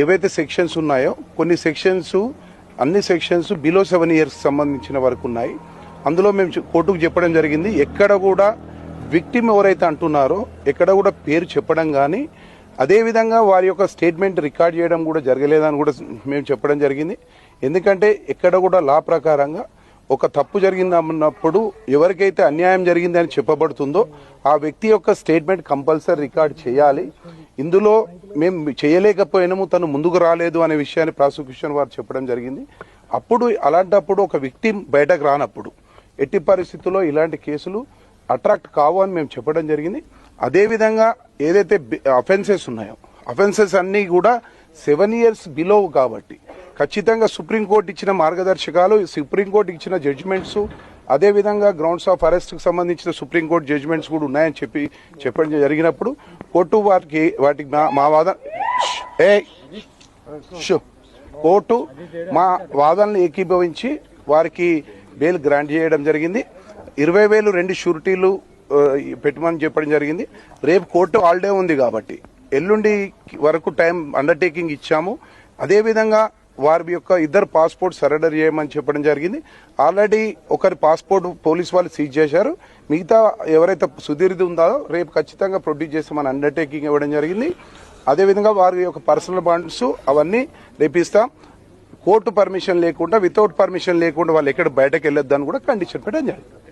ఏవైతే సెక్షన్స్ ఉన్నాయో కొన్ని సెక్షన్స్ అన్ని సెక్షన్స్ బిలో 7 years సంబంధించిన వరకు ఉన్నాయి. అందులో మేము కోర్టుకు చెప్పడం జరిగింది, ఎక్కడ కూడా విక్టిమ్ ఎవరైతే అంటున్నారో ఎక్కడ కూడా పేరు చెప్పడం కానీ అదేవిధంగా వారి యొక్క స్టేట్మెంట్ రికార్డ్ చేయడం కూడా జరగలేదని కూడా మేము చెప్పడం జరిగింది. ఎందుకంటే ఎక్కడ కూడా లా ప్రకారంగా ఒక తప్పు జరిగిందన్నప్పుడు ఎవరికైతే అన్యాయం జరిగిందని చెప్పబడుతుందో ఆ వ్యక్తి యొక్క స్టేట్మెంట్ కంపల్సరీ రికార్డ్ చేయాలి. ఇందులో మేము చేయలేకపోయినాము, తను ముందుకు రాలేదు అనే విషయాన్ని ప్రాసిక్యూషన్ వారు చెప్పడం జరిగింది. అప్పుడు అలాంటప్పుడు ఒక విక్టిమ్ బయటకు రానప్పుడు ఎట్టి పరిస్థితుల్లో ఇలాంటి కేసులు అట్రాక్ట్ కావు అని మేము చెప్పడం జరిగింది. అదేవిధంగా ఏదైతే అఫెన్సెస్ ఉన్నాయో అఫెన్సెస్ అన్నీ కూడా 7 years బిలో కాబట్టి ఖచ్చితంగా సుప్రీంకోర్టు ఇచ్చిన మార్గదర్శకాలు, సుప్రీంకోర్టు ఇచ్చిన జడ్జిమెంట్స్, అదేవిధంగా గ్రౌండ్స్ ఆఫ్ అరెస్ట్కి సంబంధించిన సుప్రీంకోర్టు జడ్జిమెంట్స్ కూడా ఉన్నాయని చెప్పడం జరిగినప్పుడు కోర్టు వాటికి మా వాదన కోర్టు మా వాదనలు ఏకీభవించి వారికి బెయిల్ గ్రాంట్ చేయడం జరిగింది. 20,000 2 షూరిటీలు పెట్టమని చెప్పడం జరిగింది. రేపు కోర్టు హాలిడే ఉంది కాబట్టి ఎల్లుండి వరకు టైం అండర్టేకింగ్ ఇచ్చాము. అదేవిధంగా వారి యొక్క 2 పాస్పోర్ట్ సరెండర్ చేయమని చెప్పడం జరిగింది. ఆల్రెడీ ఒకరి పాస్పోర్ట్ పోలీస్ వాళ్ళు సీజ్ చేశారు. మిగతా ఎవరైతే సుధీర్ది ఉందో రేపు ఖచ్చితంగా ప్రొడ్యూస్ చేస్తామని అండర్టేకింగ్ ఇవ్వడం జరిగింది. అదేవిధంగా వారి యొక్క పర్సనల్ బాండ్స్ అవన్నీ రేపిస్తాం. కోర్టు పర్మిషన్ లేకుండా, వితౌట్ పర్మిషన్ లేకుండా వాళ్ళు ఎక్కడ బయటకు వెళ్ళొద్దని కూడా కండిషన్ పెట్టడం జరిగింది.